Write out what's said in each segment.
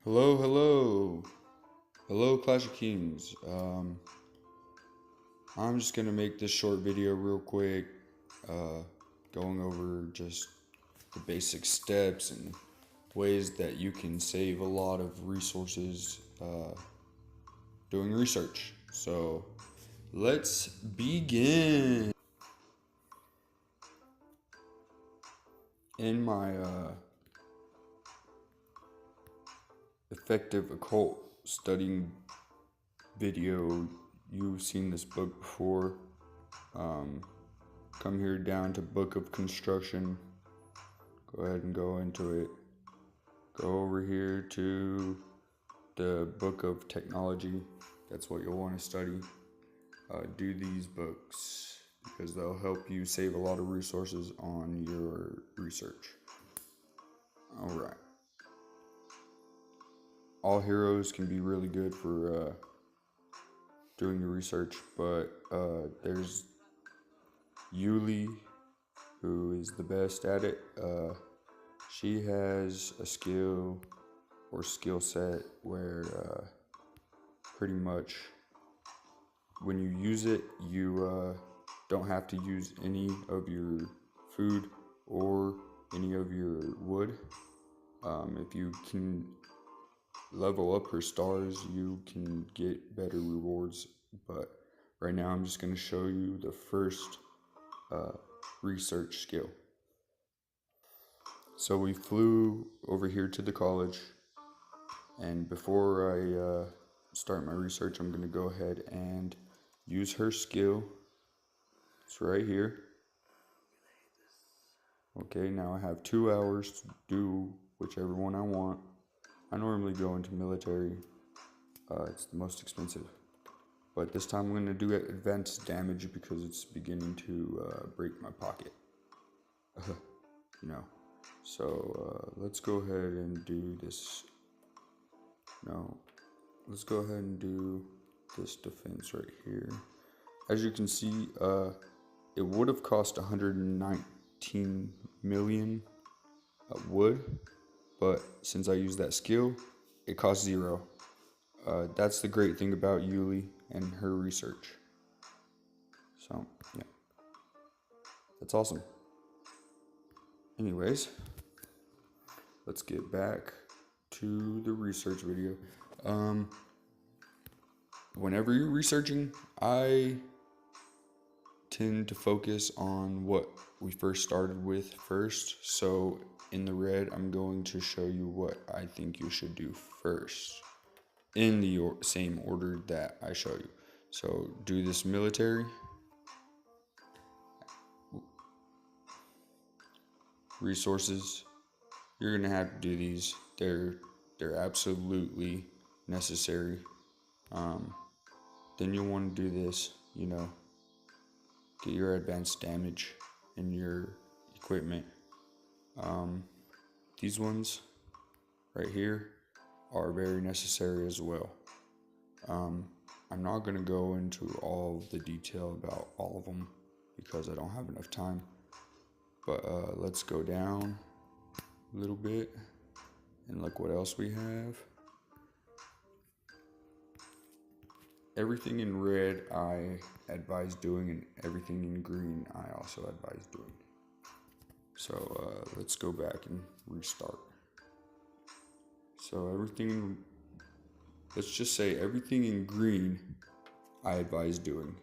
Hello, hello, hello, Clash of Kings. I'm just gonna make this short video real quick, uh, going over just the basic steps and ways that you can save a lot of resources doing research. So let's begin. In my effective occult studying video, you've seen this book before. Um, Come here down to Book of Construction. Go ahead and go into it. Go over here to the Book of Technology. That's what you'll want to study. Do these books because they'll help you save a lot of resources on your research. All right. All heroes can be really good for doing your research, but there's Yuli, who is the best at it. She has a skill or skill set where pretty much when you use it, you don't have to use any of your food or any of your wood. If you can level up her stars, you can get better rewards. But right now, I'm just going to show you the first research skill. So we flew over here to the college, and before I start my research, I'm going to go ahead and use her skill. It's right here. Okay, now I have 2 hours to do whichever one I want. I normally go into military. It's the most expensive. But this time I'm going to do advanced damage because it's beginning to break my pocket. you know. So let's go ahead and do this. No, let's go ahead and do this defense right here. As you can see, it would have cost 119 million wood, but since I used that skill, it cost 0. That's the great thing about Yuli and her research. So, yeah, that's awesome. Anyways, let's get back to the research video. Whenever you're researching, I tend to focus on what we first started with first. So in the red, I'm going to show you what I think you should do first in the same order that I show you. So do this military, resources. You're gonna have to do these. They're absolutely necessary. Then you'll want to do this. Get your advanced damage in your equipment. These ones right here are very necessary as well. I'm not going to go into all the detail about all of them because I don't have enough time. But let's go down a little bit and look what else we have. Everything in red I advise doing, and everything in green I also advise doing. So let's go back and restart. So let's just say everything in green I advise doing.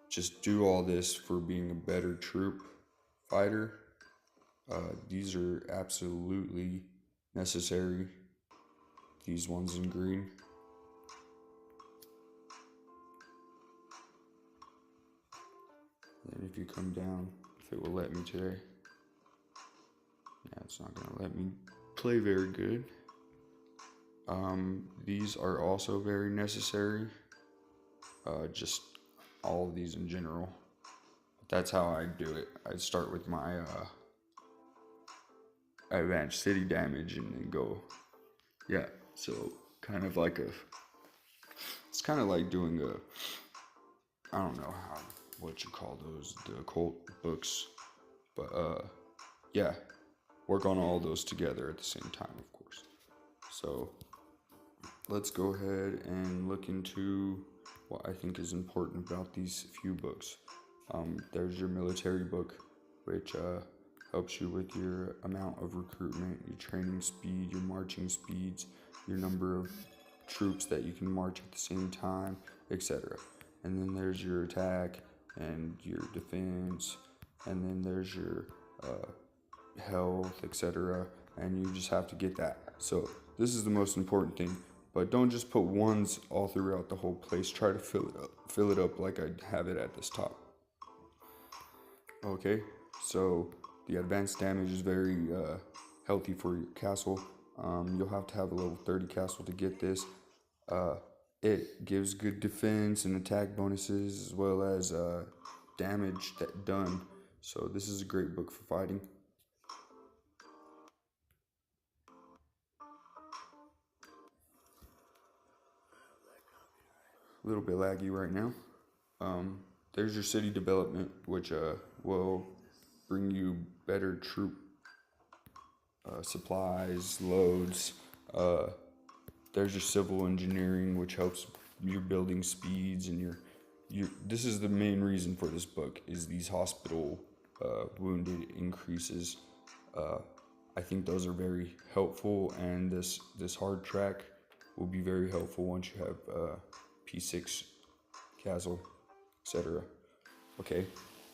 Just do all this for being a better troop fighter. These are absolutely necessary. These ones in green. Then if you come down, if it will let me today. Yeah, it's not gonna let me play very good. These are also very necessary. Just all of these in general. That's how I do it. I start with my advanced city damage and then go. Yeah, so it's kind of like doing I don't know what you call those, the occult books, but yeah, work on all those together at the same time, of course. So let's go ahead and look into what I think is important about these few books. There's your military book, which helps you with your amount of recruitment, your training speed, your marching speeds, your number of troops that you can march at the same time, etc. And then there's your attack and your defense, and then there's your health, etc. And you just have to get that. So this is the most important thing. But don't just put ones all throughout the whole place. Try to fill it up like I have it at this top. Okay, so the advanced damage is very healthy for your castle. You'll have to have a level 30 castle to get this. It gives good defense and attack bonuses as well as damage done. So this is a great book for fighting. A little bit laggy right now. There's your city development, which will bring you better troop supplies, loads. There's your civil engineering, which helps your building speeds and your. This is the main reason for this book, is these hospital wounded increases. I think those are very helpful, and this hard track will be very helpful once you have P6 castle, etc. Okay,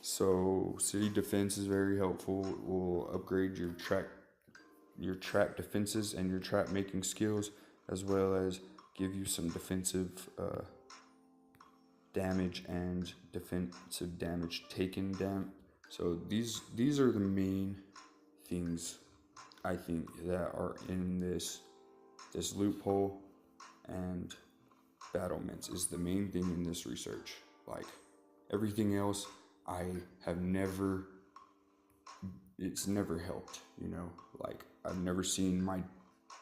so city defense is very helpful. It will upgrade your trap defenses and your trap making skills, as well as give you some defensive damage and defensive damage taken down. So these are the main things I think that are in this loophole, and battlements is the main thing in this research. Like everything else, it's never helped, like I've never seen my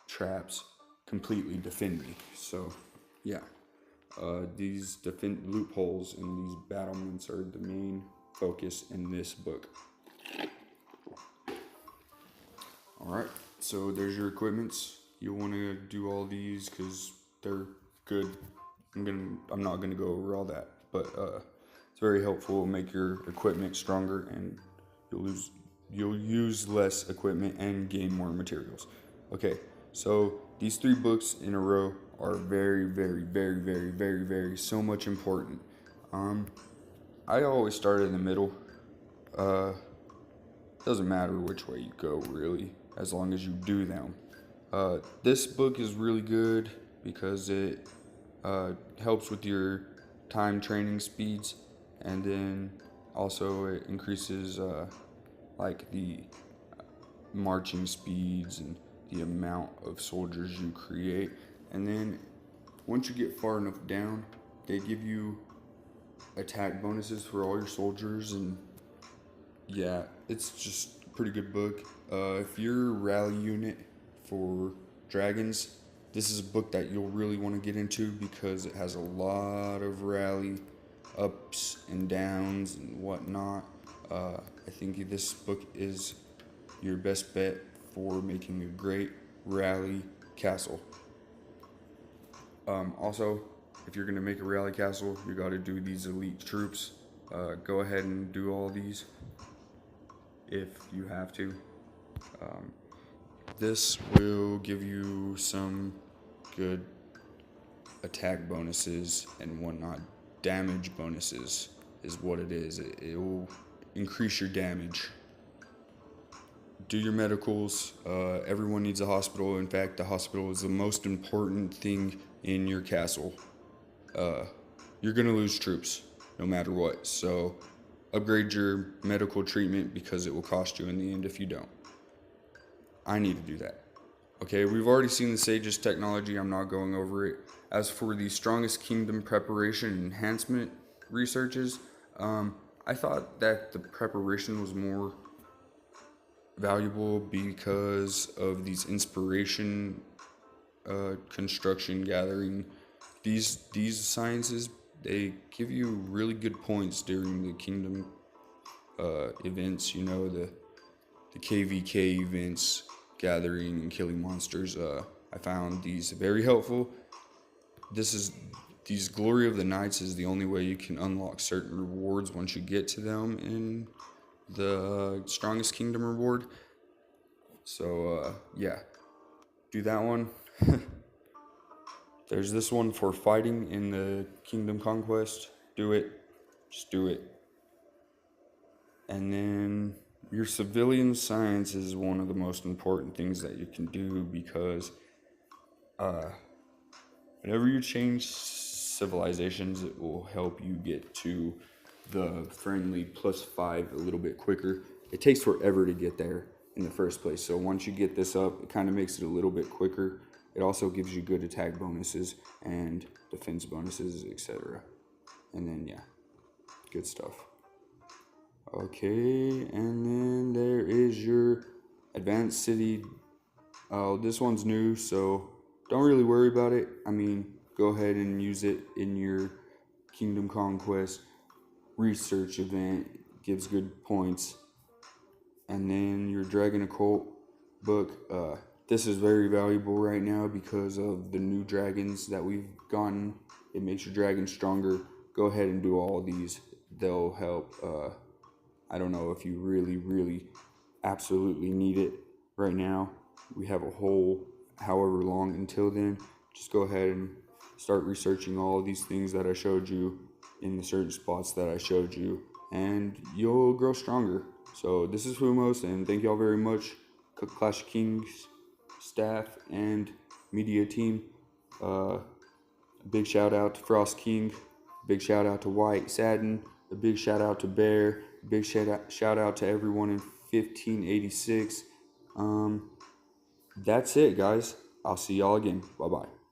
traps completely defend me. So yeah, these loopholes and these battlements are the main focus in this book. Alright, so there's your equipments. You'll want to do all these because they're good. I'm not gonna go over all that, but it's very helpful. Make your equipment stronger, and you'll use less equipment and gain more materials. Okay, so these 3 books in a row are very, very, very, very, very, very so much important. I always start in the middle. Doesn't matter which way you go, really, as long as you do them. This book is really good because it helps with your time training speeds, and then also it increases like the marching speeds and the amount of soldiers you create. And then once you get far enough down, they give you attack bonuses for all your soldiers, and yeah, it's just a pretty good book. If you're a rally unit for dragons, this is a book that you'll really want to get into because it has a lot of rally ups and downs and whatnot. I think this book is your best bet for making a great rally castle. Also, if you're going to make a rally castle, you got to do these elite troops. Go ahead and do all these if you have to. This will give you some good attack bonuses and whatnot. Damage bonuses is what it is. It will increase your damage. Do your medicals. Everyone needs a hospital. In fact, the hospital is the most important thing in your castle. You're gonna lose troops no matter what, so upgrade your medical treatment because it will cost you in the end if you don't. I need to do that. Okay, we've already seen the Sage's technology. I'm not going over it. As for the strongest kingdom preparation and enhancement researches, I thought that the preparation was more valuable because of these inspiration, construction, gathering. These sciences, they give you really good points during the kingdom events. The the KVK events, gathering and killing monsters. I found these very helpful. These Glory of the Knights is the only way you can unlock certain rewards once you get to them in the Strongest Kingdom reward. So yeah, do that one. There's this one for fighting in the Kingdom Conquest. Do it. Just do it. And then your civilian science is one of the most important things that you can do, because whenever you change civilizations, it will help you get to the friendly +5 a little bit quicker. It takes forever to get there in the first place, so once you get this up, it kind of makes it a little bit quicker. It also gives you good attack bonuses and defense bonuses, etc. And then yeah, good stuff. Okay, and then there is your advanced city. This one's new, so don't really worry about it. I mean, go ahead and use it in your Kingdom Conquest research event. Gives good points. And then your Dragon Occult book. This is very valuable right now because of the new dragons that we've gotten. It makes your dragon stronger. Go ahead and do all of these. They'll help. I don't know if you really absolutely need it right now. We have a whole however long until then. Just go ahead and start researching all of these things that I showed you in the certain spots that I showed you, and you'll grow stronger. So this is Fumos, and thank y'all very much, Clash of Kings staff and media team. Big shout out to Frost King, big shout out to White Satin, a big shout out to Bear, big shout out to everyone in 1586. That's it, guys. I'll see y'all again. Bye bye.